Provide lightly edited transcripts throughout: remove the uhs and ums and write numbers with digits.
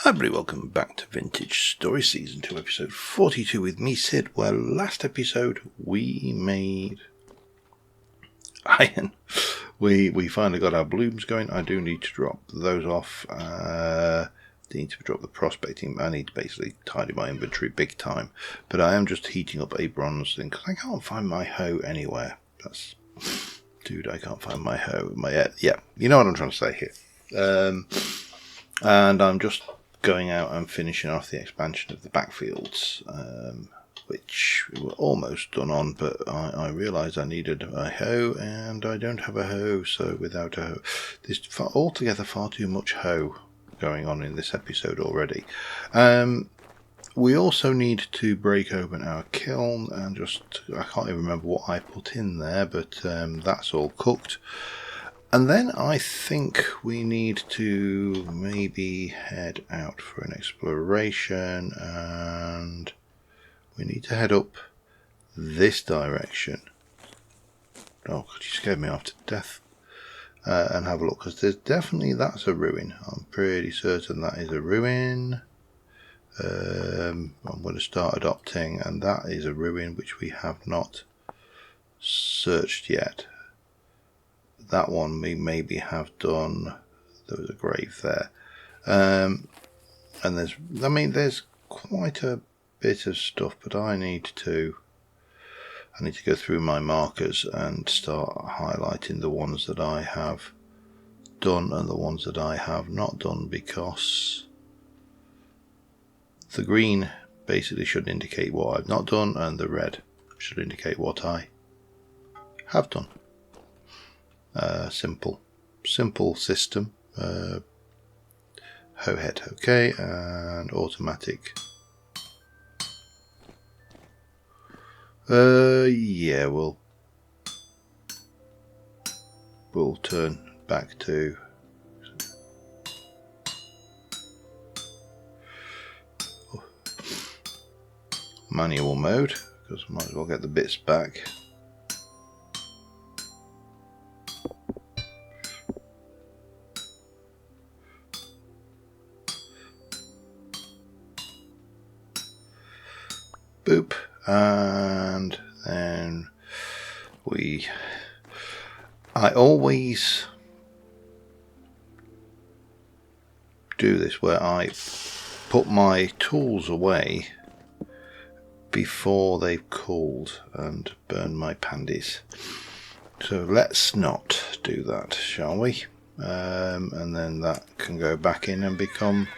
Hi everybody, welcome back to Vintage Story Season 2, Episode 42 with me, Sid, where last episode we made iron. We finally got our blooms going. I do need to drop those off. Need to drop the prospecting. I need to basically tidy my inventory big time. But I am just heating up a bronze thing because I can't find my hoe anywhere. Dude, I can't find my hoe. Yeah, you know what I'm trying to say here. And I'm just going out and finishing off the expansion of the backfields, which we're almost done on, but I realised I needed a hoe, and I don't have a hoe, so without a hoe, there's altogether far too much hoe going on in this episode already. We also need to break open our kiln, and I can't even remember what I put in there, but that's all cooked. And then I think we need to maybe head out for an exploration, and we need to head up this direction. Oh, God, you scared me off to death. And have a look, because that's a ruin. I'm pretty certain that is a ruin. I'm going to start adopting, and that is a ruin which we have not searched yet. That one we maybe have done. There was a grave there, and there's quite a bit of stuff, but I need to go through my markers and start highlighting the ones that I have done and the ones that I have not done, because the green basically should indicate what I've not done, and the red should indicate what I have done. Simple system. Hoe head, okay, and automatic. Yeah, we'll turn back to manual mode, because I might as well get the bits back. Boop, and then I always do this where I put my tools away before they've cooled and burn my pandies. So let's not do that, shall we? And then that can go back in and become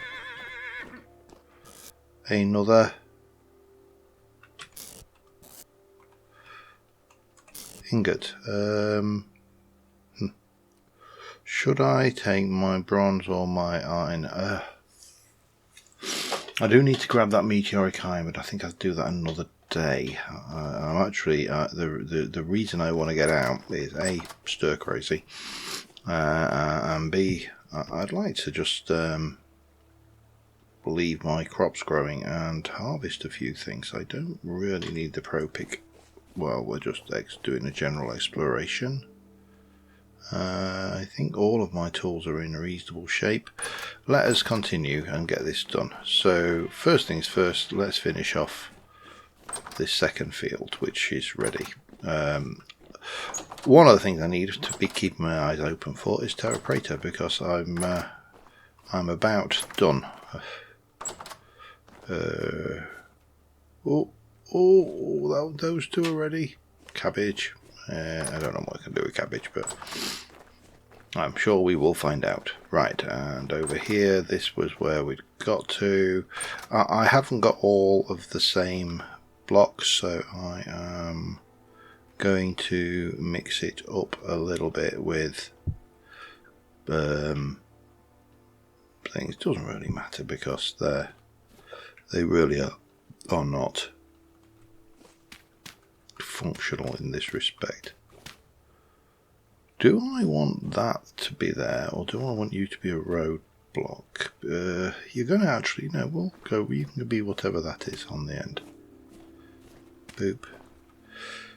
another ingot. Should I take my bronze or my iron? I do need to grab that meteoric iron, but I think I'll do that another day. I'm actually the reason I want to get out is A, stir crazy, and B, I'd like to just leave my crops growing and harvest a few things. I don't really need the pro pick. Well, we're just doing a general exploration. I think all of my tools are in reasonable shape. Let us continue and get this done. So first things first, let's finish off this second field, which is ready. One of the things I need to be keeping my eyes open for is Terra Preta, because I'm about done. Those two are ready. Cabbage. I don't know what I can do with cabbage, but I'm sure we will find out. Right, and over here, this was where we'd got to. I haven't got all of the same blocks, so I am going to mix it up a little bit with things. It doesn't really matter, because they really are not functional in this respect. Do I want that to be there, or do I want you to be a road block? You're going to actually, no, we'll go, you can be whatever that is on the end. Boop.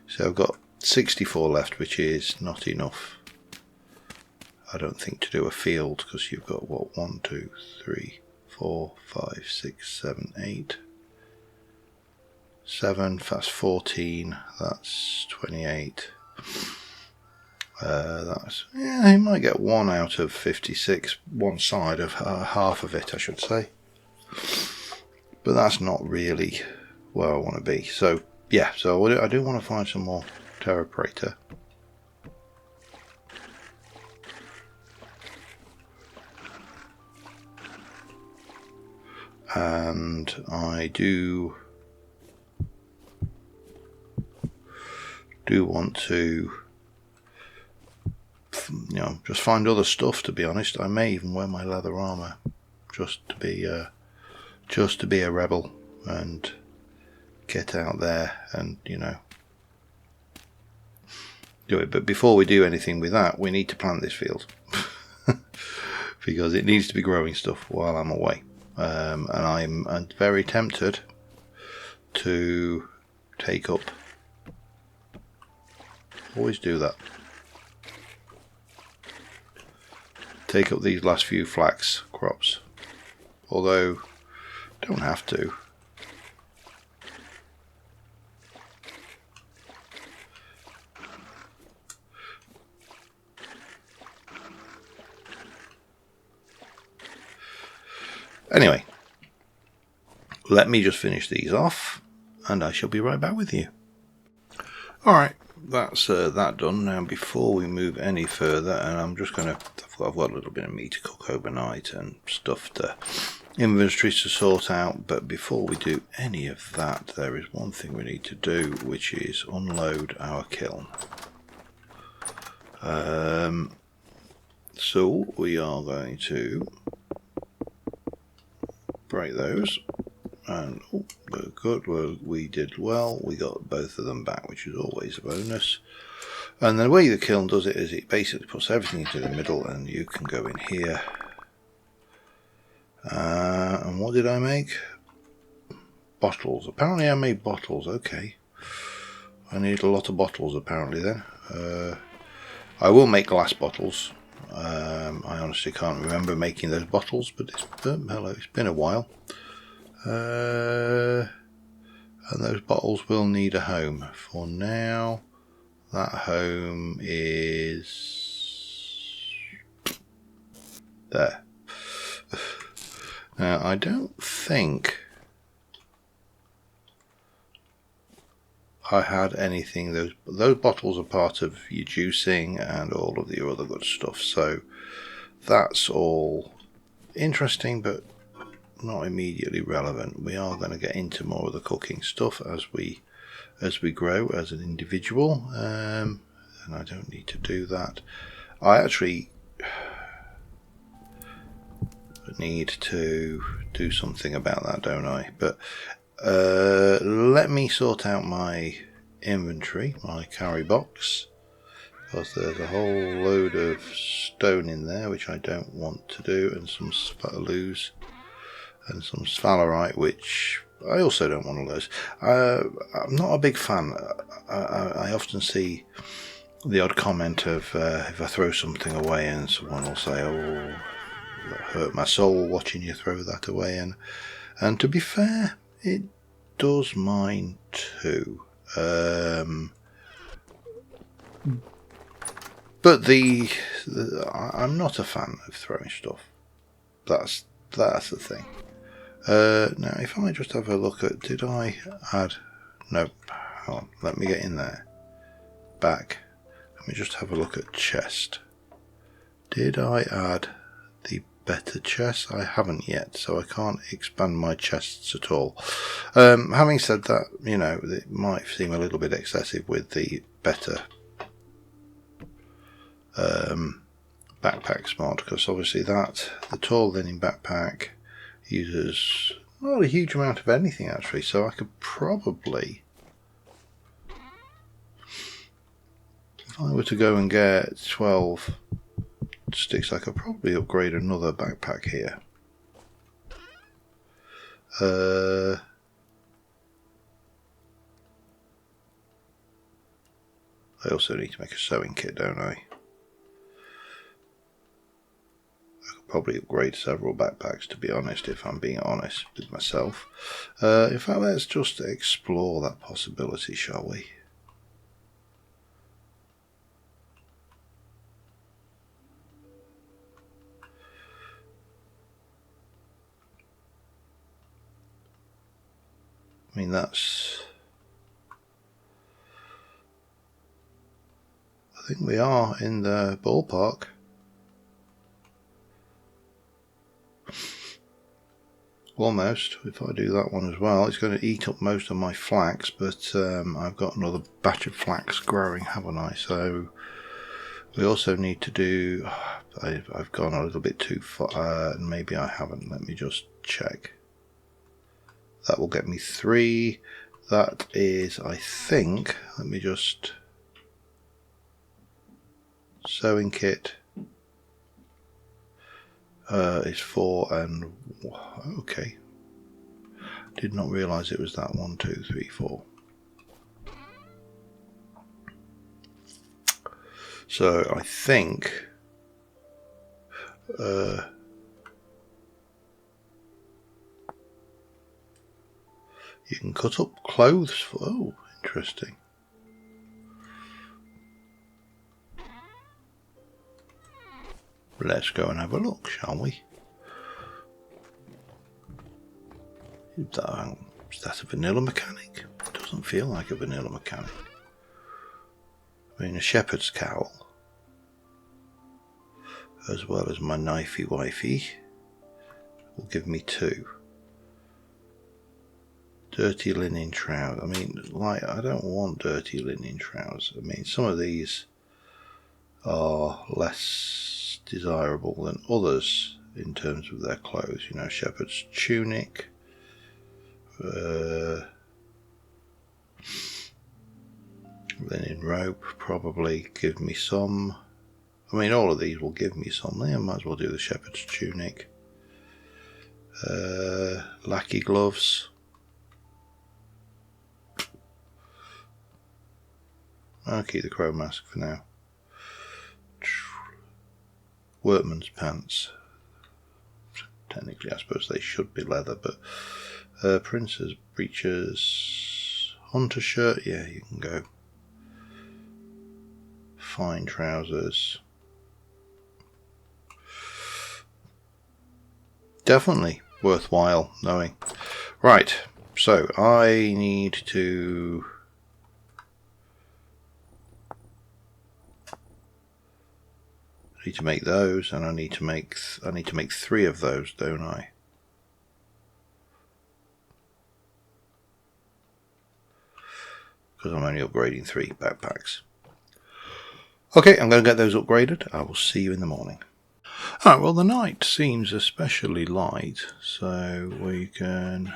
So I've got 64 left, which is not enough, I don't think, to do a field, because you've got, what, 1, 2, 3, 4, 5, 6, 7, 8. 7, that's 14, that's 28. Yeah, he might get 1 out of 56, one side of half of it, I should say. But that's not really where I want to be. So, yeah, so I do want to find some more Terra Preta. And I do want to, just find other stuff. To be honest, I may even wear my leather armor just to be a rebel and get out there and do it. But before we do anything with that, we need to plant this field because it needs to be growing stuff while I'm away. And I'm very tempted to take up. Always do that. Take up these last few flax crops, although don't have to. Anyway, let me just finish these off and I shall be right back with you. Alright, that's that done. Now before we move any further, and I'm just going to, I've got a little bit of meat to cook overnight and stuff to inventories to sort out, but before we do any of that, there is one thing we need to do, which is unload our kiln. So we are going to break those, and good, we did well, we got both of them back, which is always a bonus. And the way the kiln does it is it basically puts everything into the middle, and you can go in here. And what did I make? Bottles. Apparently I made bottles. Okay, I need a lot of bottles apparently then. I will make glass bottles. I honestly can't remember making those bottles, but it's been a while. And those bottles will need a home. For now, that home is there. Now, I don't think I had anything. Those bottles are part of your juicing and all of the other good stuff. So that's all interesting, but not immediately relevant. We are going to get into more of the cooking stuff as we grow as an individual, and I don't need to do that. I actually need to do something about that, don't I? But let me sort out my inventory, my carry box, because there's a whole load of stone in there which I don't want to do, and some spataloos and some sphalerite, which I also don't want to lose. I'm not a big fan. I often see the odd comment of if I throw something away and someone will say, "Oh, that hurt my soul watching you throw that away," and to be fair, it does mine too. But I'm not a fan of throwing stuff. That's the thing. Now, if I just have a look at, did I add? No, hold on, let me get in there. Back. Let me just have a look at chest. Did I add the better chest? I haven't yet, so I can't expand my chests at all. Having said that, it might seem a little bit excessive with the better backpack smart, because obviously the tall linen backpack uses not a huge amount of anything actually, so I could probably, if I were to go and get 12 sticks, I could probably upgrade another backpack here. I also need to make a sewing kit, don't I? probably upgrade several backpacks, to be honest, if I'm being honest with myself. In fact, let's just explore that possibility, shall we? I mean, I think we are in the ballpark. Almost. If I do that one as well, it's going to eat up most of my flax, but I've got another batch of flax growing, haven't I? So we also need to do... I've gone a little bit too far, maybe I haven't. Let me just check. That will get me 3. That is, I think, let me just... Sewing kit is 4 and... Okay. Did not realise it was that. 1, 2, 3, 4. So I think... you can cut up clothes for... Oh, interesting. Let's go and have a look, shall we? Is that a vanilla mechanic? It doesn't feel like a vanilla mechanic. I mean, a shepherd's cowl, as well as my knifey wifey, will give me 2. Dirty linen trousers. I mean, like, I don't want dirty linen trousers. I mean, some of these are less desirable than others in terms of their clothes. You know, shepherd's tunic. Linen robe probably give me some. I mean, all of these will give me some. I might as well do the shepherd's tunic. Lackey gloves. I'll keep the crow mask for now. Workman's pants. Technically, I suppose they should be leather, but prince's breeches. Hunter shirt, yeah, you can go. Fine trousers. Definitely worthwhile knowing. Right, so I need to... make those, and I need to make 3 of those, don't I? Because I'm only upgrading 3 backpacks. Okay, I'm going to get those upgraded. I will see you in the morning. Alright, well, the night seems especially light, so we can...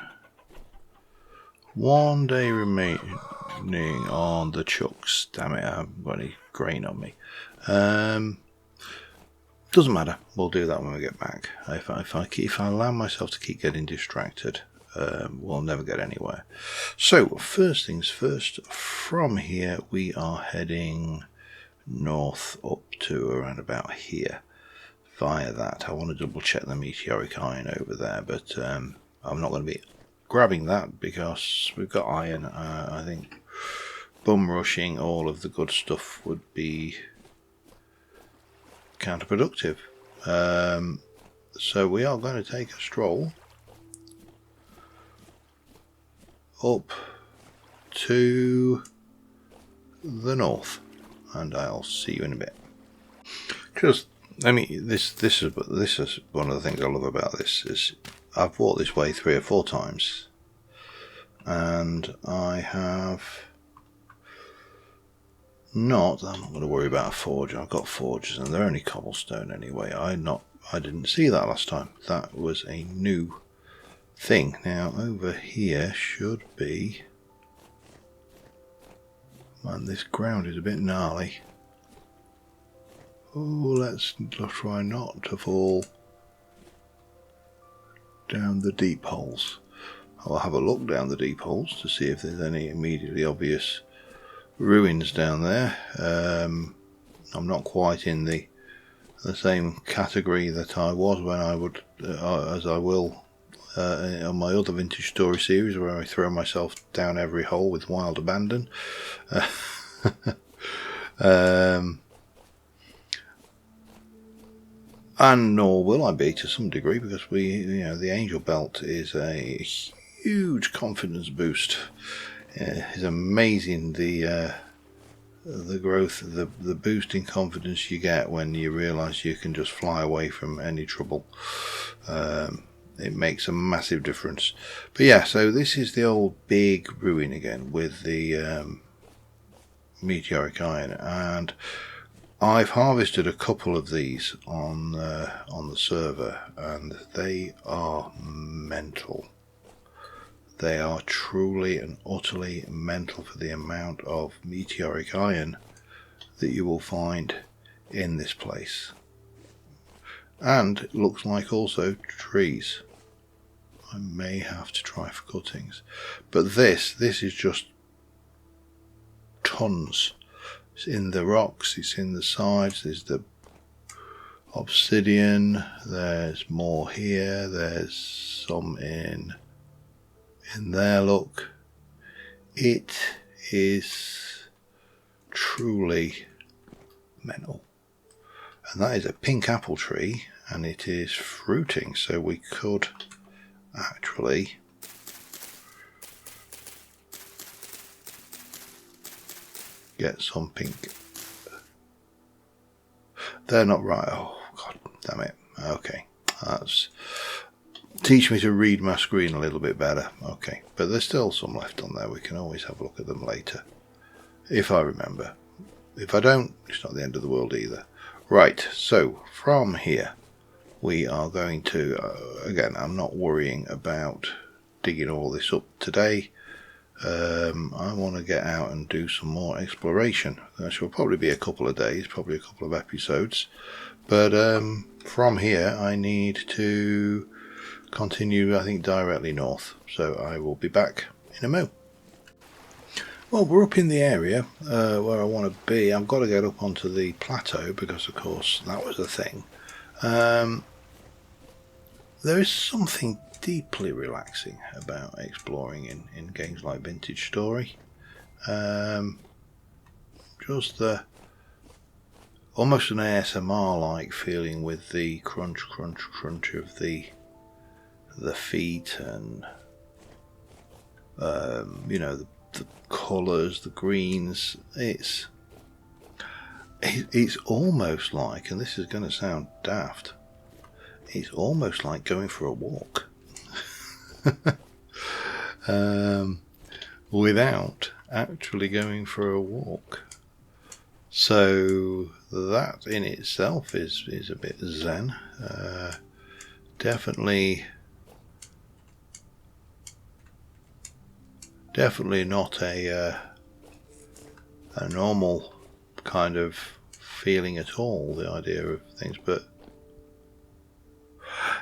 1 day remaining on the chucks. Damn it, I haven't got any grain on me. Doesn't matter. We'll do that when we get back. If I allow myself to keep getting distracted, we'll never get anywhere. So, first things first, from here we are heading north up to around about here. Via that, I want to double check the meteoric iron over there, but I'm not going to be grabbing that because we've got iron. I think bum rushing all of the good stuff would be counterproductive. So we are going to take a stroll up to the north, and I'll see you in a bit. Because I mean, this is one of the things I love about this is I've walked this way 3 or 4 times, and I have I'm not going to worry about a forge. I've got forges and they're only cobblestone anyway. I didn't see that last time. That was a new thing. Now over here should be... Man, this ground is a bit gnarly. Oh, let's try not to fall down the deep holes. I'll have a look down the deep holes to see if there's any immediately obvious ruins down there. I'm not quite in the the same category that I was when I would, as I will on my other vintage story series, where I throw myself down every hole with wild abandon. And nor will I be to some degree, because the Angel Belt is a huge confidence boost. It's amazing the growth, the boost in confidence you get when you realise you can just fly away from any trouble. It makes a massive difference. But yeah, so this is the old big ruin again with the meteoric iron, and I've harvested a couple of these on the server, and they are mental. They are truly and utterly mental for the amount of meteoric iron that you will find in this place. And it looks like also trees. I may have to try for cuttings. But this is just tons. It's in the rocks, it's in the sides, there's the obsidian, there's more here, there's some in there, look. It is truly mental. And that is a pink apple tree, and it is fruiting, so we could actually get some pink. They're not right. Oh, God damn it. Okay. That's teach me to read my screen a little bit better. Okay. But there's still some left on there. We can always have a look at them later. If I remember. If I don't, it's not the end of the world either. Right. So, from here, we are going to, again, I'm not worrying about digging all this up today. I want to get out and do some more exploration. That will probably be a couple of days, probably a couple of episodes. But from here, I need to continue, I think, directly north. So I will be back in a mo. Well, we're up in the area where I want to be. I've got to get up onto the plateau because, of course, that was the thing. There is something deeply relaxing about exploring in games like Vintage Story. Just the almost an ASMR like feeling with the crunch of the feet, and the colours, the greens. It's almost like, and this is going to sound daft, it's almost like going for a walk. Without actually going for a walk. So that in itself is a bit zen. Definitely not a normal kind of feeling at all, the idea of things, but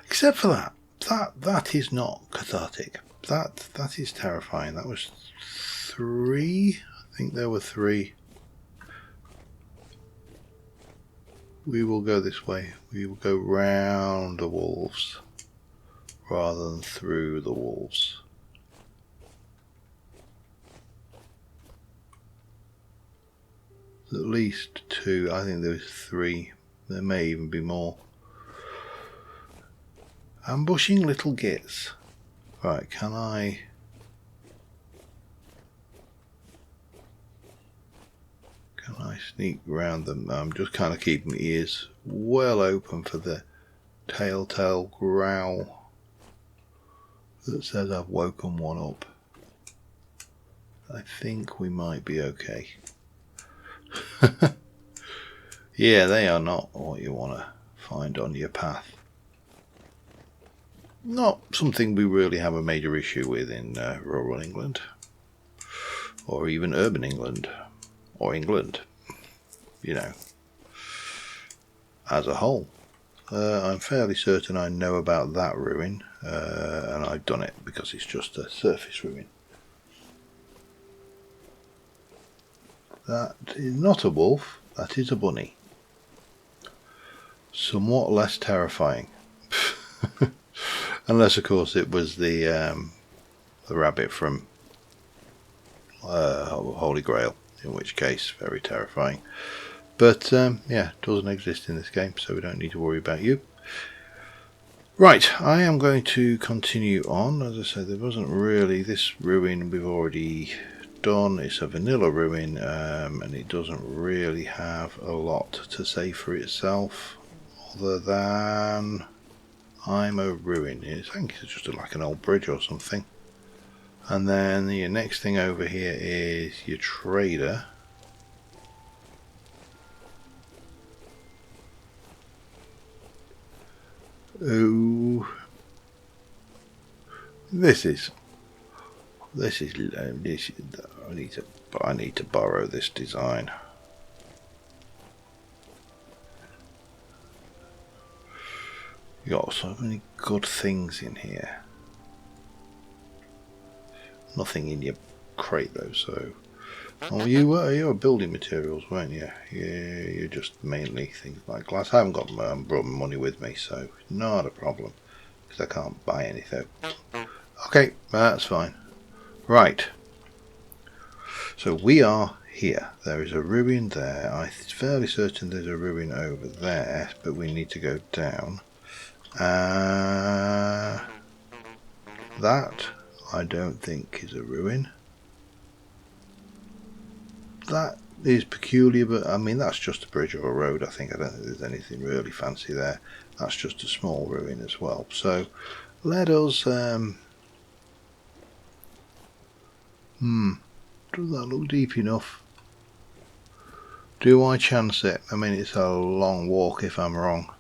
except for that is not cathartic. That is terrifying. That was 3. I think there were 3. We will go this way. We will go round the wolves rather than through the wolves. At least 2. I think there's 3. There may even be more. Ambushing little gits. Right, can I sneak around them? I'm just kind of keeping my ears well open for the telltale growl that says I've woken one up. I think we might be okay. Yeah, they are not what you want to find on your path. Not something we really have a major issue with in rural England, or even urban England, or England, as a whole. I'm fairly certain I know about that ruin, and I've done it because it's just a surface ruin. That is not a wolf, that is a bunny. somewhat less terrifying. Unless, of course, it was the rabbit from Holy Grail, in which case, very terrifying. But, yeah, it doesn't exist in this game, so we don't need to worry about you. Right, I am going to continue on. As I said, there wasn't really this ruin we've already done. It's a vanilla ruin, and it doesn't really have a lot to say for itself, other than I'm a ruin. I think it's just like an old bridge or something. And then the next thing over here is your trader. Oh, this is. I need to borrow this design. You got so many good things in here. Nothing in your crate though. So, you were building materials, weren't you? Yeah, you're just mainly things like glass. I haven't got brought my money with me, so not a problem because I can't buy anything. Okay, that's fine. Right. So we are here. There is a ruin there. I'm fairly certain there's a ruin over there, but we need to go down. That I don't think is a ruin. That is peculiar, but I mean that's just a bridge or a road. I don't think there's anything really fancy there. That's just a small ruin as well. So let us does that look deep enough? Do I chance it? I mean, it's a long walk if I'm wrong.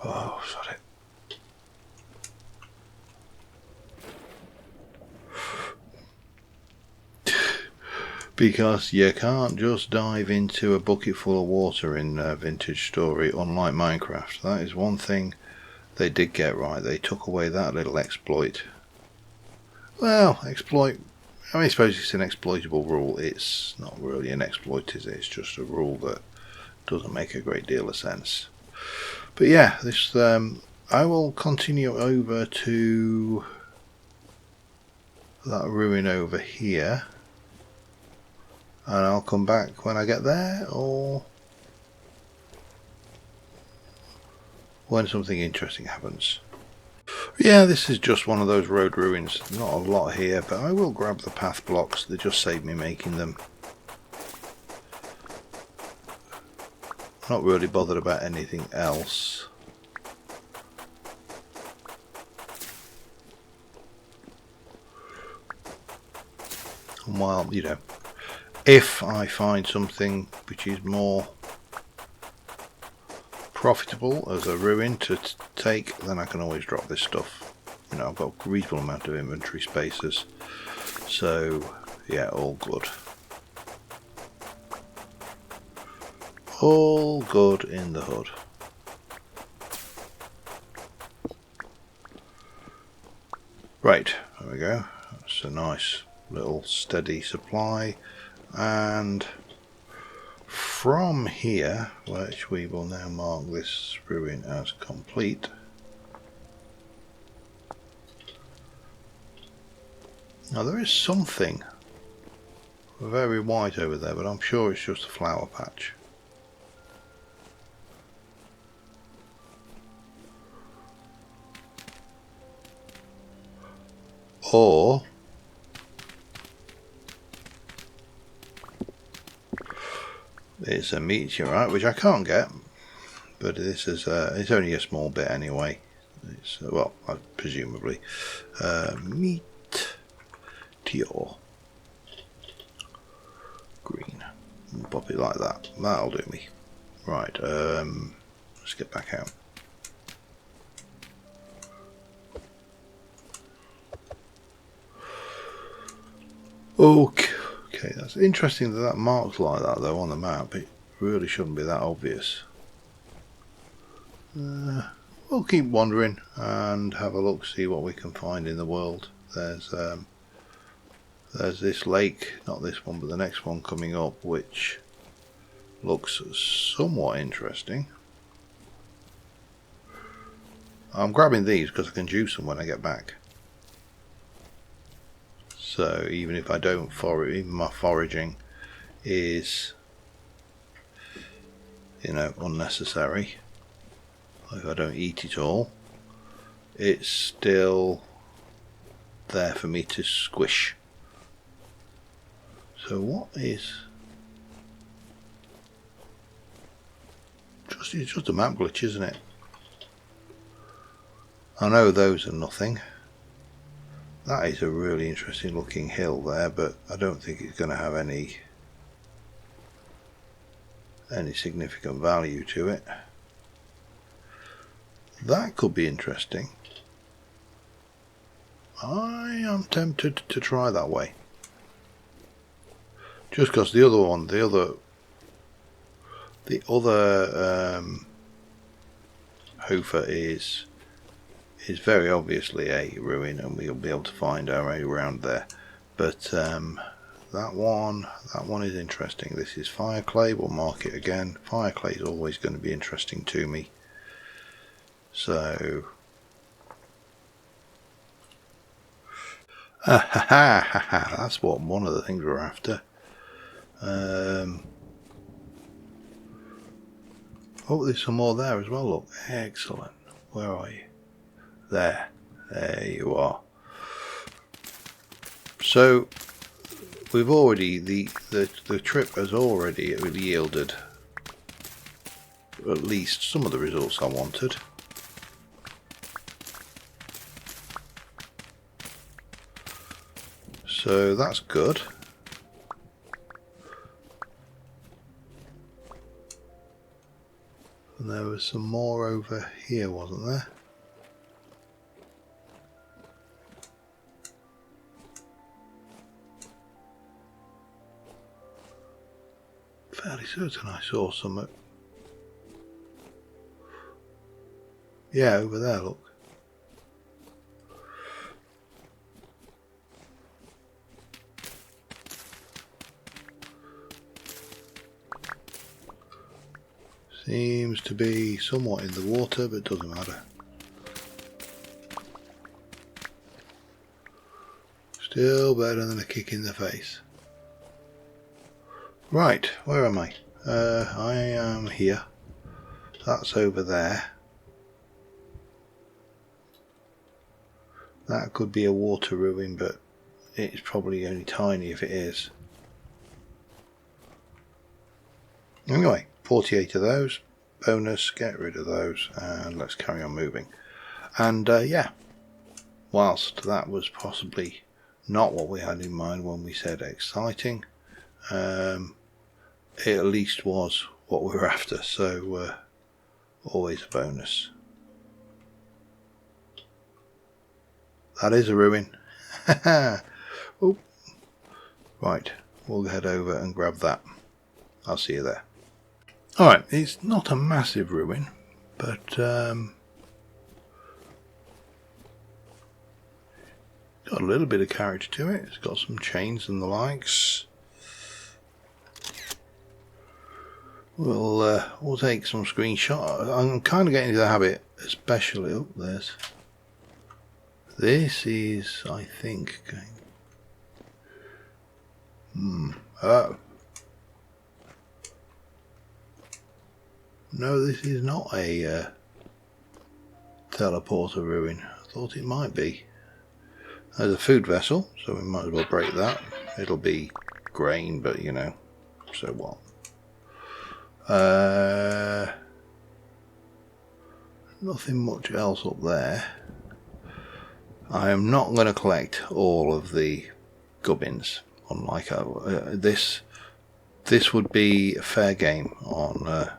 Oh, sorry. Because you can't just dive into a bucket full of water in Vintage Story, unlike Minecraft. That is one thing they did get right. They took away that little exploit. Well, exploit. I suppose it's an exploitable rule. It's not really an exploit, is it? It's just a rule that doesn't make a great deal of sense. But yeah, this I will continue over to that ruin over here. And I'll come back when I get there, or when something interesting happens. Yeah, this is just one of those road ruins. Not a lot here, but I will grab the path blocks. They just saved me making them. Not really bothered about anything else. And while, you know, if I find something which is more profitable as a ruin to take, then I can always drop this stuff. You know, I've got a reasonable amount of inventory spaces, so yeah, all good. All good in the hood. Right, there we go. That's a nice little steady supply, and from here, which we will now mark this ruin as complete, now there is something very white over there, but I'm sure it's just a flower patch. Or it's a meteorite, which I can't get, but this is it's only a small bit anyway. It's well, presumably meteor green. Pop it like that. That'll do me. Right. Let's get back out. Okay, that's interesting that marks like that though on the map. It really shouldn't be that obvious. We'll keep wandering and have a look, see what we can find in the world. There's There's this lake, not this one, but the next one coming up, which looks somewhat interesting. I'm grabbing these because I can juice them when I get back. So even if I don't forage, even my foraging is, you know, unnecessary. If I don't eat it all, it's still there for me to squish. So what is... It's just a map glitch, isn't it? I know those are nothing. That is a really interesting looking hill there, but I don't think it's going to have any significant value to it. That could be interesting. I am tempted to try that way. Just because the other one, the other Hofer is very obviously a ruin, and we'll be able to find our way around there. But that one is interesting. This is Fireclay. We'll mark it again. Fireclay is always going to be interesting to me. So, that's what one of the things we're after. Oh, there's some more there as well. Look, excellent. Where are you? There you are. So we've already the trip has already yielded at least some of the results I wanted. So that's good. And there was some more over here, wasn't there? Fairly certain I saw some. Yeah, over there, look. Seems to be somewhat in the water, but doesn't matter. Still better than a kick in the face. Right, where am I? I am here. That's over there. That could be a water ruin, but it's probably only tiny if it is. Anyway, 48 of those. Bonus, get rid of those, and let's carry on moving. And yeah, whilst that was possibly not what we had in mind when we said exciting, it at least was what we were after, so always a bonus. That is a ruin. Oh. Right, we'll head over and grab that. I'll see you there. Alright, it's not a massive ruin, but got a little bit of character to it. It's got some chains and the likes. We'll take some screenshots. I'm kind of getting into the habit, especially up there's. This is, I think, oh. No, this is not a teleporter ruin. I thought it might be. There's a food vessel, so we might as well break that. It'll be grain, but you know, so what? Nothing much else up there. I am not going to collect all of the gubbins. Unlike this would be a fair game on.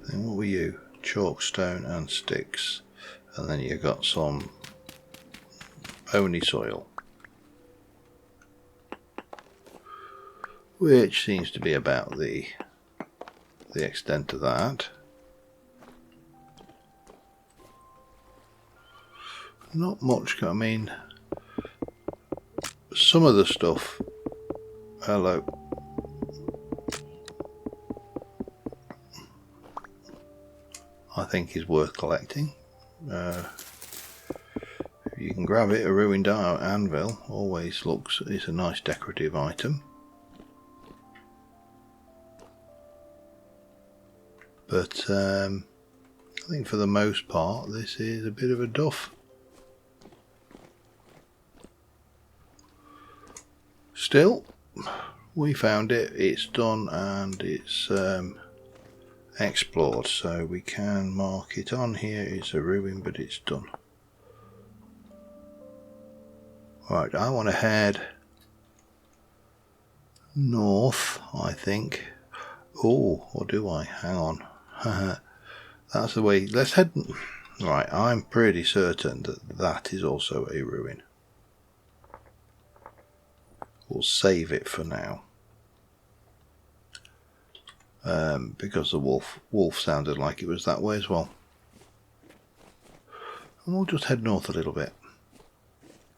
And what were you? Chalk, stone, and sticks, and then you got some bony soil, which seems to be about the extent of that. not much. I mean, some of the stuff, hello, I think is worth collecting. If you can grab it, a ruined anvil always looks, it's a nice decorative item. But I think for the most part this is a bit of a duff. Still, we found it, it's done, and it's explored, so we can mark it on here. It's a ruin, but it's done. Right, I want to head north, I think. Oh, or do I? Hang on. That's the way. Let's head. Right, I'm pretty certain that that is also a ruin. We'll save it for now. Because the wolf sounded like it was that way as well. And we'll just head north a little bit.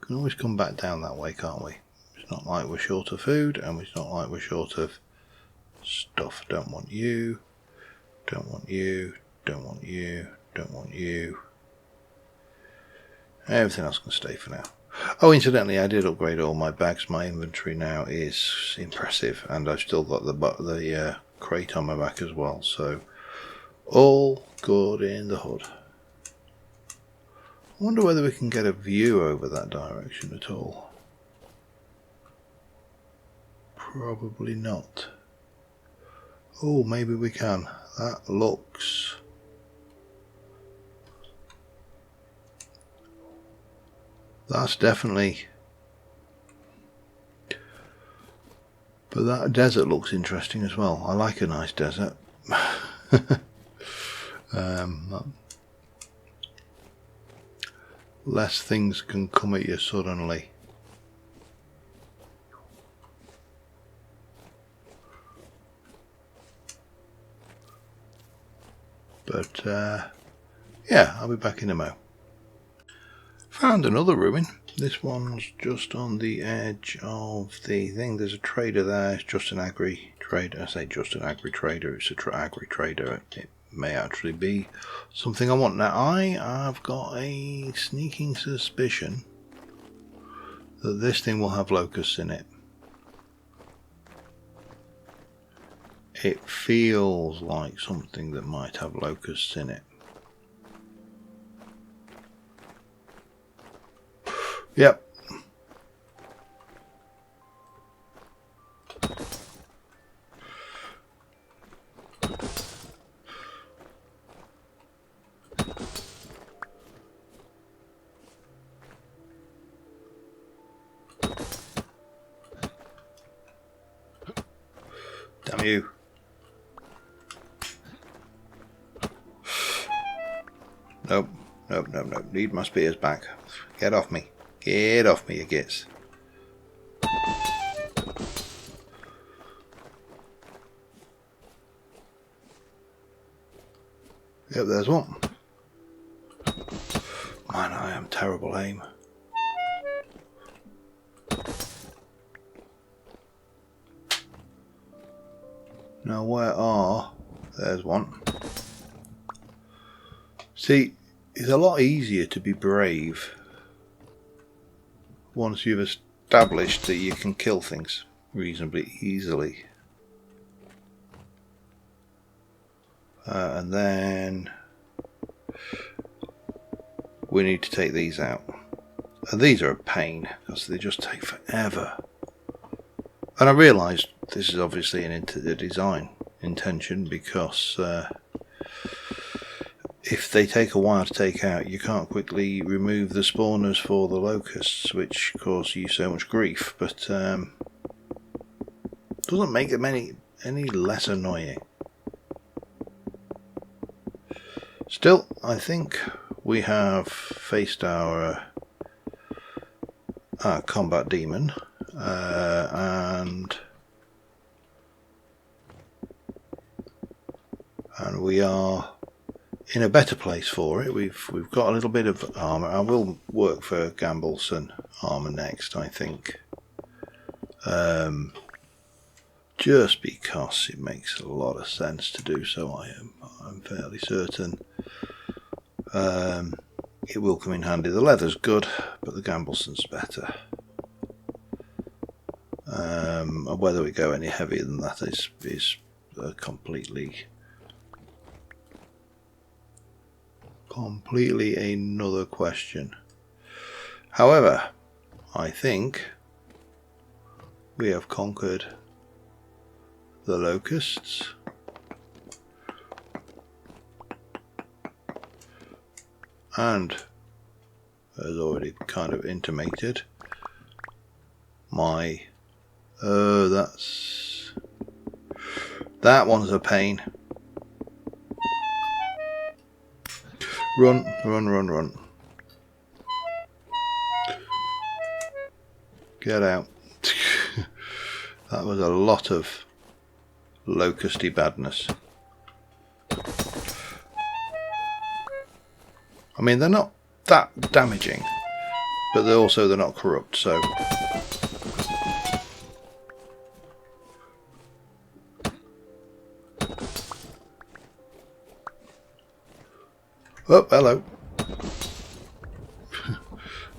Can always come back down that way, can't we? It's not like we're short of food, and it's not like we're short of stuff. Don't want you. Don't want you. Don't want you. Don't want you. Everything else can stay for now. Oh, incidentally, I did upgrade all my bags. My inventory now is impressive, and I've still got the crate on my back as well. So all good in the hood. I wonder whether we can get a view over that direction at all. Probably not. Oh, maybe we can. That looks... That's definitely... But that desert looks interesting as well. I like a nice desert. Less things can come at you suddenly. But yeah, I'll be back in a mo. Found another ruin. This one's just on the edge of the thing. There's a trader there. It's just an agri trader. I say just an agri trader. It's a agri trader. It may actually be something I want. Now, I've got a sneaking suspicion that this thing will have locusts in it. It feels like something that might have locusts in it. Yep. Damn you. Nope, nope, nope, nope. Need my spears back. Get off me. Get off me, you gits. Yep, there's one. Man, I am terrible aim. Now where are... There's one. See, it's a lot easier to be brave once you've established that you can kill things reasonably easily. And then we need to take these out. And these are a pain because they just take forever. And I realised this is obviously a design intention because if they take a while to take out, you can't quickly remove the spawners for the locusts, which cause you so much grief, but doesn't make them any less annoying. Still, I think we have faced our combat demon, and we are in a better place for it. We've got a little bit of armour. I will work for Gambleson armour next, I think. Just because it makes a lot of sense to do so. I'm fairly certain. It will come in handy. The leather's good, but the Gambleson's better. Whether we go any heavier than that is completely another question. However, I think we have conquered the locusts. And, as already kind of intimated, that one's a pain. Run, run, run, run. Get out. That was a lot of locusty badness. I mean, they're not that damaging, but they're not corrupt, so... Oh, hello.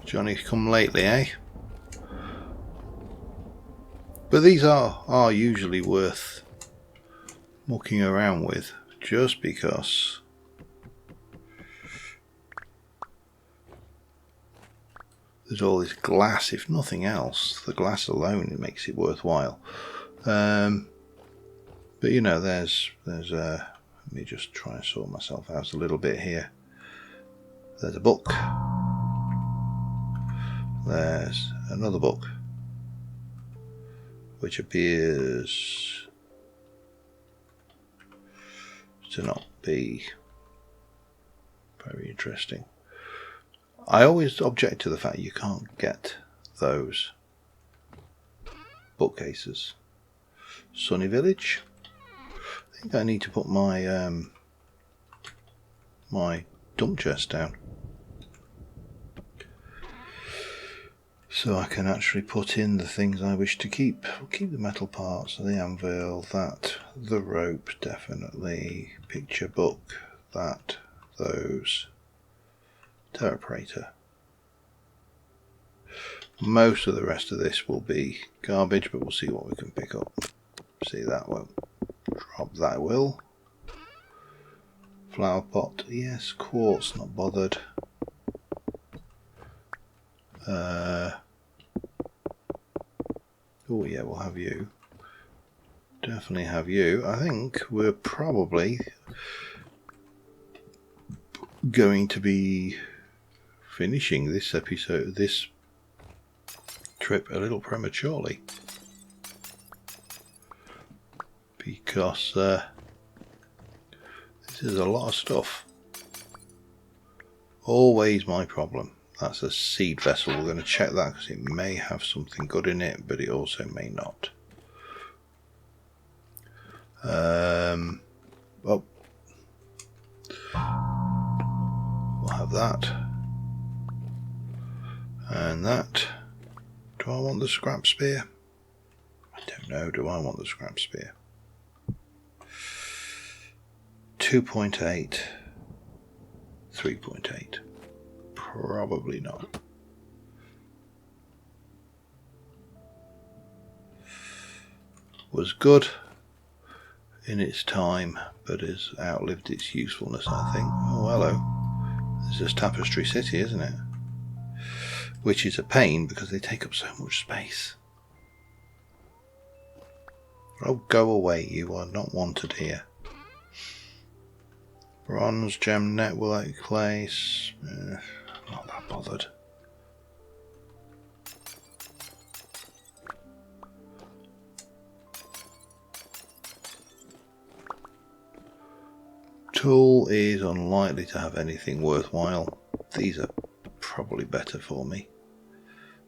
Johnny come lately, eh? But these are usually worth mucking around with, just because there's all this glass. If nothing else, the glass alone makes it worthwhile. But you know, there's let me just try and sort myself out a little bit here. There's a book. There's another book, which appears to not be very interesting. I always object to the fact you can't get those bookcases. Sunny Village. I think I need to put my my dump chest down, so I can actually put in the things I wish to keep. I'll keep the metal parts, the anvil, that, the rope, definitely, picture book, that, those, Terraprater. Most of the rest of this will be garbage, but we'll see what we can pick up. See, that won't drop, that will. Flower pot, yes, quartz, not bothered. Oh yeah, we'll have you. Definitely have you. I think we're probably going to be finishing this episode, this trip, a little prematurely, because this is a lot of stuff. Always my problem. That's a seed vessel. We're going to check that because it may have something good in it, but it also may not. Oh, we'll have that and that. Do I want the scrap spear? I don't know. Do I want the scrap spear? 2.8, 3.8. Probably not. Was good in its time, but has outlived its usefulness, I think. Oh, hello. This is Tapestry City, isn't it? Which is a pain because they take up so much space. Oh, go away. You are not wanted here. Bronze, gem, network, place. Not that bothered. Tool is unlikely to have anything worthwhile. These are probably better for me.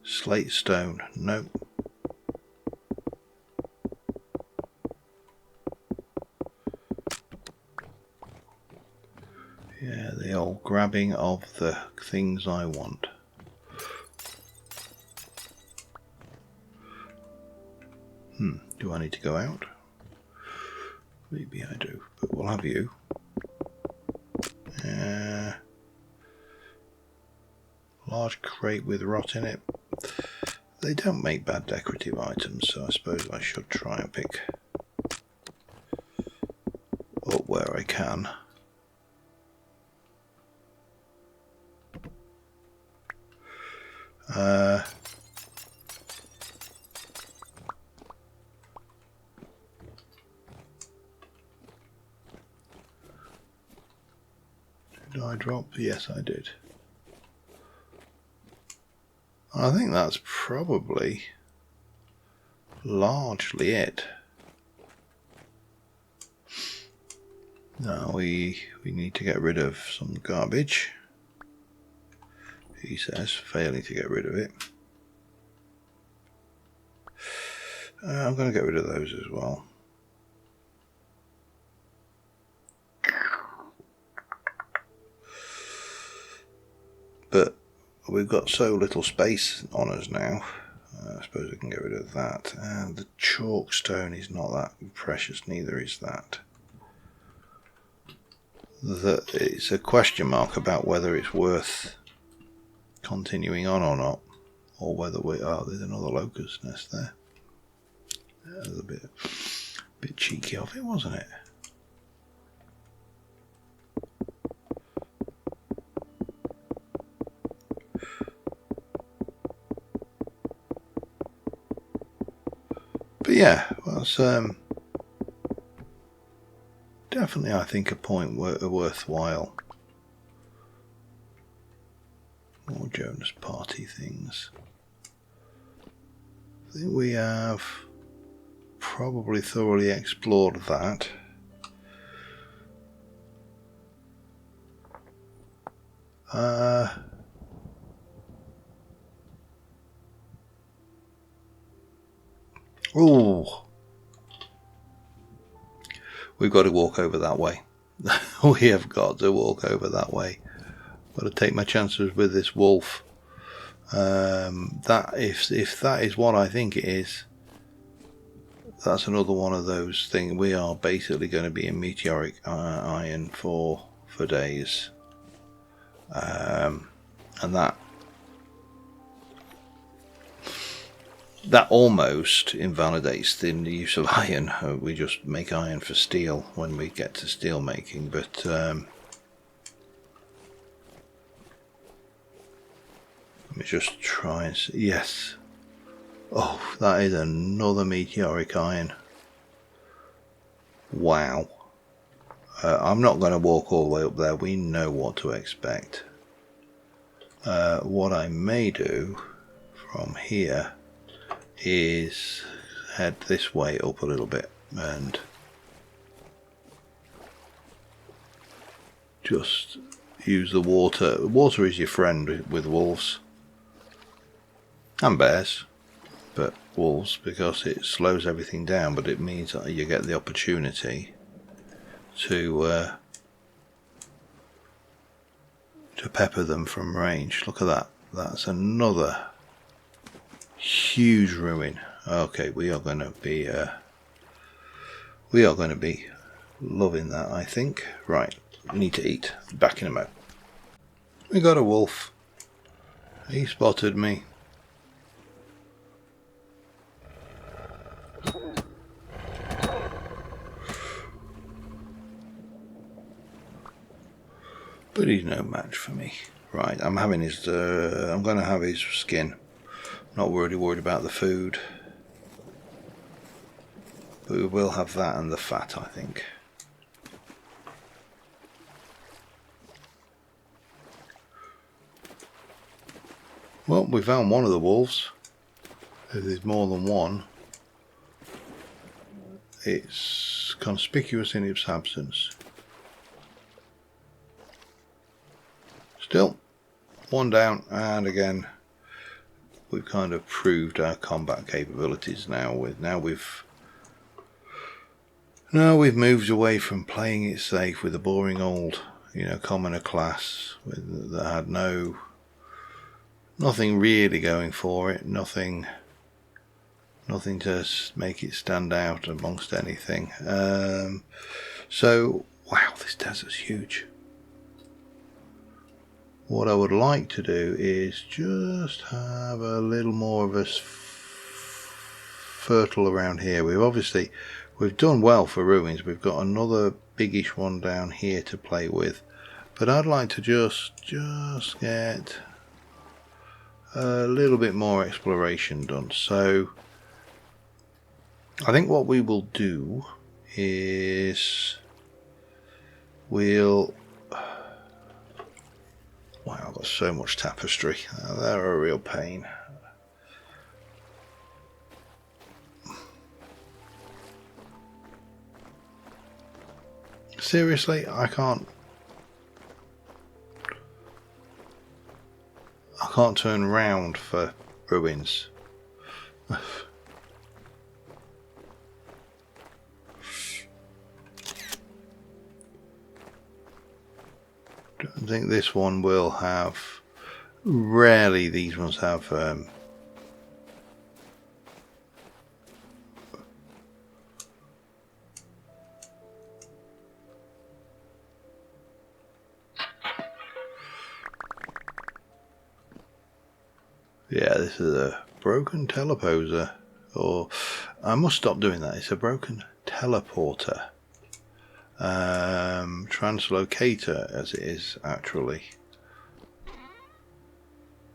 Slate stone, nope. grabbing of the things I want. Do I need to go out? Maybe I do, but we'll have you. Large crate with rot in it. They don't make bad decorative items, so I suppose I should try and pick up where I can. Did I drop? Yes, I did. I think that's probably largely it. Now we need to get rid of some garbage. He says, failing to get rid of it. I'm going to get rid of those as well. But we've got so little space on us now. I suppose we can get rid of that. And the chalk stone is not that precious, neither is that. It's a question mark about whether it's worth continuing on or not, or whether there's another locust nest there. That was a bit cheeky of it, wasn't it? But yeah, well, it's definitely, I think, a point worthwhile. More Jonas Party things. I think we have probably thoroughly explored that. We've got to walk over that way. We have got to walk over that way. Got to take my chances with this wolf. That if that is what I think it is, that's another one of those things. We are basically going to be in meteoric iron for days, and that almost invalidates the use of iron. We just make iron for steel when we get to steel making, but let me just try and see. Yes. Oh, that is another meteoric iron. Wow. I'm not going to walk all the way up there. We know what to expect. What I may do from here is head this way up a little bit and just use the water. Water is your friend with wolves and bears, but wolves, because it slows everything down, but it means that you get the opportunity to pepper them from range. Look at that. That's another huge ruin. Okay, we are going to be loving that, I think. Right, we need to eat. Back in a moment. We got a wolf. He spotted me. But he's no match for me. Right, I'm having his. I'm going to have his skin. Not really worried about the food, but we will have that and the fat, I think. Well, we found one of the wolves. If there's more than one, it's conspicuous in its absence. Still, one down, and again, we've kind of proved our combat capabilities now. We've moved away from playing it safe with a boring old commoner class that had nothing really going for it, nothing to make it stand out amongst anything. So, wow, this desert's huge. What I would like to do is just have a little more of a fertile around here. We've done well for ruins. We've got another biggish one down here to play with, but I'd like to just get a little bit more exploration done. So I think what we will do is wow, I've got so much tapestry. They're a real pain. Seriously, I can't turn round for ruins. Don't think this one will have. Rarely these ones have yeah, this is a broken teleposer, or I must stop doing that. It's a broken teleporter. Translocator as it is actually.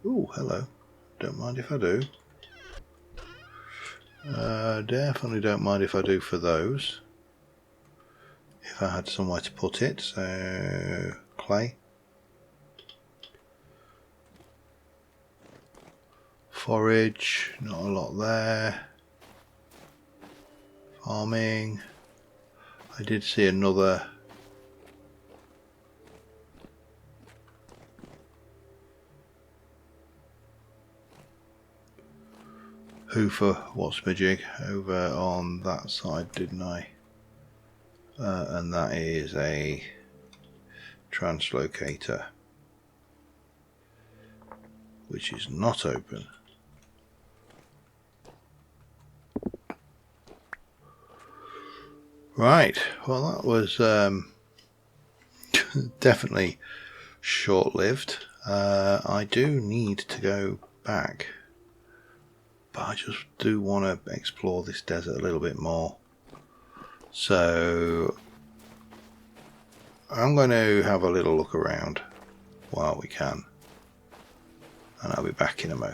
Oh, hello. Don't mind if I do. Definitely don't mind if I do for those. If I had somewhere to put it. So, clay. Forage, not a lot there. Farming. I did see another hoofer what's-my-jig over on that side, didn't I? And that is a translocator, which is not open. Right, well that was definitely short-lived. I do need to go back, but I just do want to explore this desert a little bit more. So I'm going to have a little look around while we can, and I'll be back in a mo.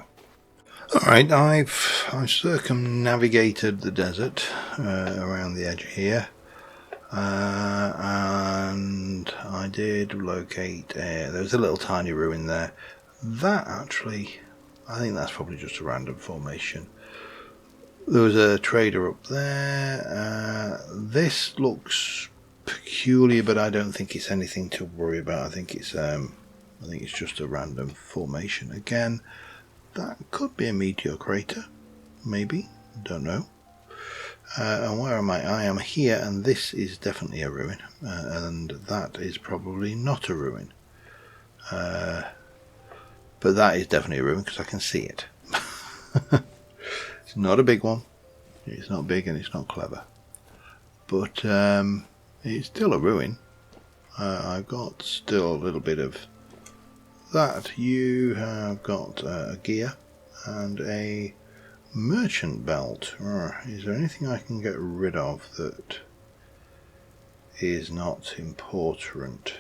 Alright, I've circumnavigated the desert around the edge here, and I did locate, there was a little tiny ruin there. That actually, I think that's probably just a random formation. There was a trader up there. This looks peculiar, but I don't think it's anything to worry about. I think it's just a random formation again. That could be a meteor crater, maybe, don't know. And where am I? I am here, and this is definitely a ruin, and that is probably not a ruin. But that is definitely a ruin because I can see it. It's not a big one, it's not big and it's not clever, but it's still a ruin. I've got still a little bit of that. You have got a gear and a merchant belt. Is there anything I can get rid of that is not important?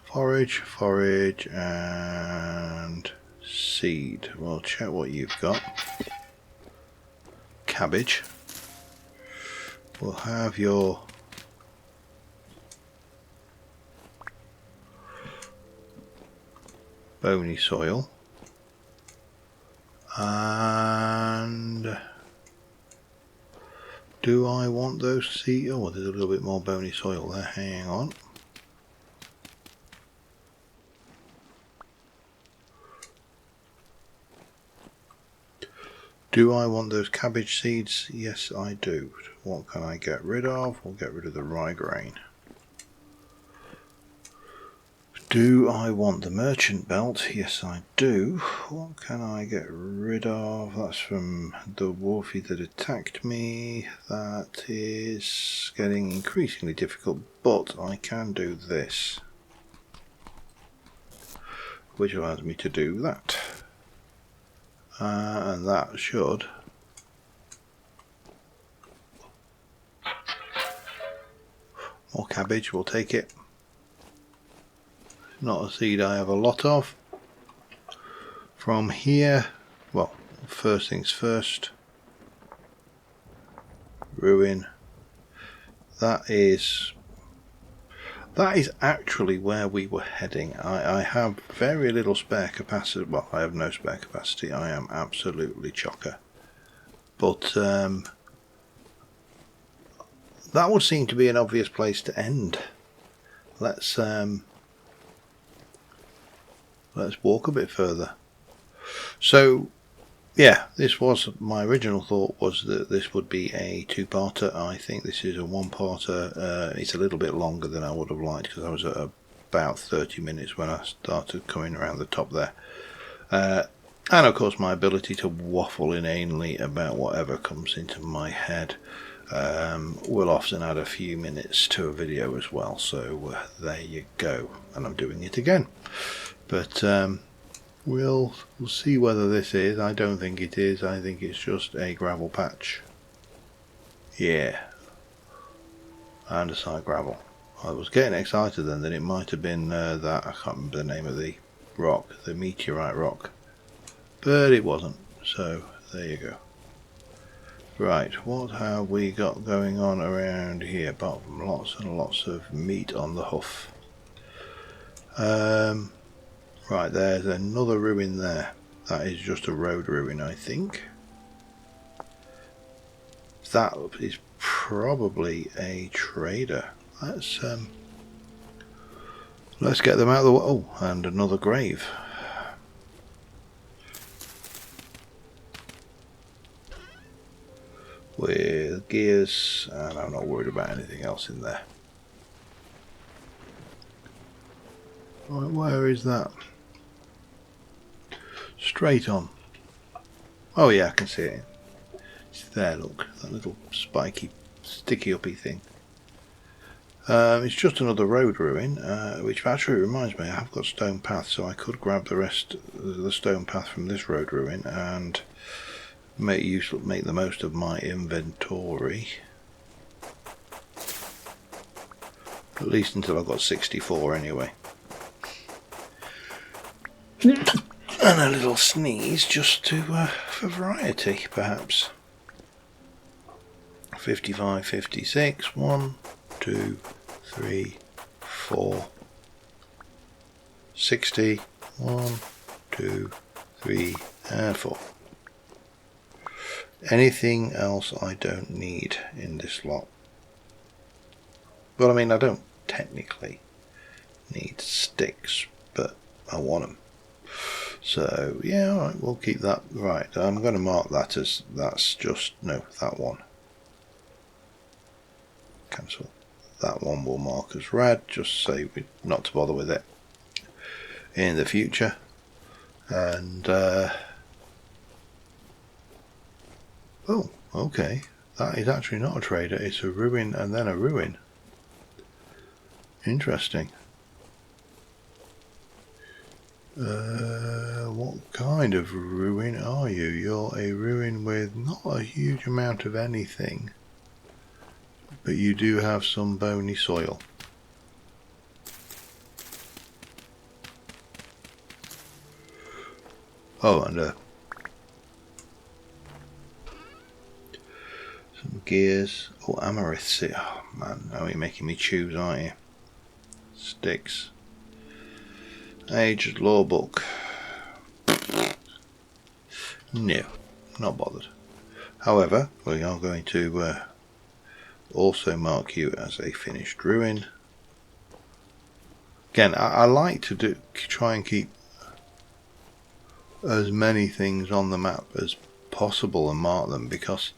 Forage, and seed. Well, check what you've got. Cabbage. We'll have your bony soil, and do I want those seeds? Oh, there's a little bit more bony soil there. Hang on. Do I want those cabbage seeds? Yes, I do. What can I get rid of? We'll get rid of the rye grain. Do I want the merchant belt? Yes, I do. What can I get rid of? That's from the Wolfie that attacked me. That is getting increasingly difficult, but I can do this, which allows me to do that. And that should more cabbage, we'll take it. Not a seed I have a lot of. From here, well, first things first, ruin. That is actually where we were heading. I have very little spare capacity. Well, I have no spare capacity. I am absolutely chocker. But that would seem to be an obvious place to end. Let's walk a bit further. So, yeah, this was my original thought, was that this would be a two-parter. I think this is a one-parter. It's a little bit longer than I would have liked because I was at about 30 minutes when I started coming around the top there. And of course my ability to waffle inanely about whatever comes into my head will often add a few minutes to a video as well. So there you go. And I'm doing it again. But we'll see whether this is. I don't think it is. I think it's just a gravel patch. Yeah. Andesite gravel. I was getting excited then that it might have been that. I can't remember the name of the rock. The meteorite rock. But it wasn't. So there you go. Right. What have we got going on around here? Apart from lots and lots of meat on the hoof. Right, there's another ruin there. That is just a road ruin, I think. That is probably a trader. Let's get them out of the way. Oh, and another grave. With gears, and I'm not worried about anything else in there. Right, where is that? Straight on. Oh yeah, I can see it. It's there, look. That little spiky, sticky uppy thing. It's just another road ruin, which actually reminds me, I have got stone path, so I could grab the rest of the stone path from this road ruin and make the most of my inventory. At least until I've got 64 anyway. And a little sneeze just to for variety, perhaps. 55, 56, 1, 2, 3, 4, 60, 1, 2, 3, and 4. Anything else I don't need in this lot? Well, I mean, I don't technically need sticks, but I want them. So, yeah, alright, we'll keep that. Right, I'm going to mark that as, that's just, no, that one. Cancel. That one we'll mark as red, just say not to bother with it in the future. And, oh, okay. That is actually not a trader, it's a ruin and then a ruin. Interesting. What kind of ruin are you? You're a ruin with not a huge amount of anything, but you do have some bony soil. Oh, and some gears. Oh, amethyst. Oh man, now you're making me choose, aren't you? Sticks. Aged law book. No, not bothered. However, we are going to also mark you as a finished ruin. Again, I like to try and keep as many things on the map as possible and mark them, because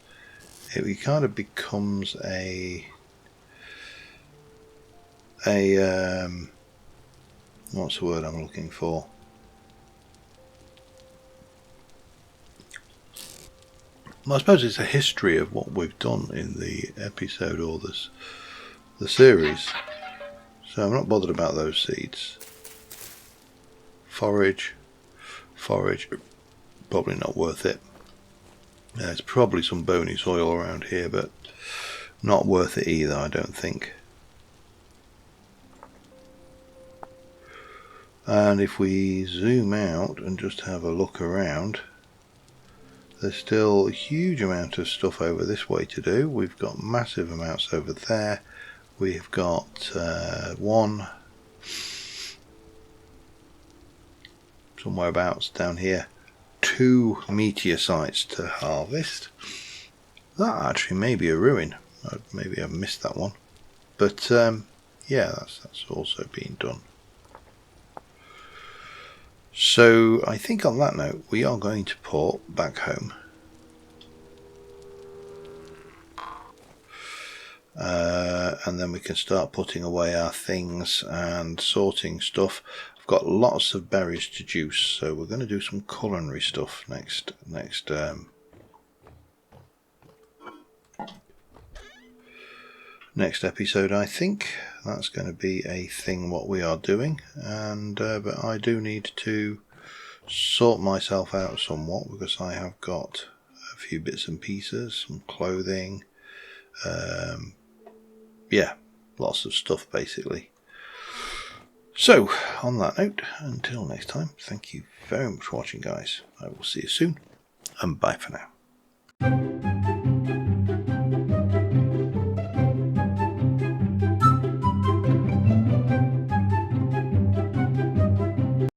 it kind of becomes what's the word I'm looking for? Well, I suppose it's a history of what we've done in the episode or the series. So I'm not bothered about those seeds. Forage, probably not worth it. There's probably some bony soil around here, but not worth it either, I don't think. And if we zoom out and just have a look around, there's still a huge amount of stuff over this way to do. We've got massive amounts over there. We've got one somewhereabouts down here, 2 meteor sites to harvest. That actually may be a ruin. Maybe I've missed that one, but yeah, that's also been done. So I think on that note we are going to port back home, and then we can start putting away our things and sorting stuff. I've got lots of berries to juice, so we're going to do some culinary stuff next episode. I think that's going to be a thing what we are doing, and but I do need to sort myself out somewhat, because I have got a few bits and pieces, some clothing, yeah, lots of stuff basically. So on that note, until next time, thank you very much for watching, guys. I will see you soon, and bye for now.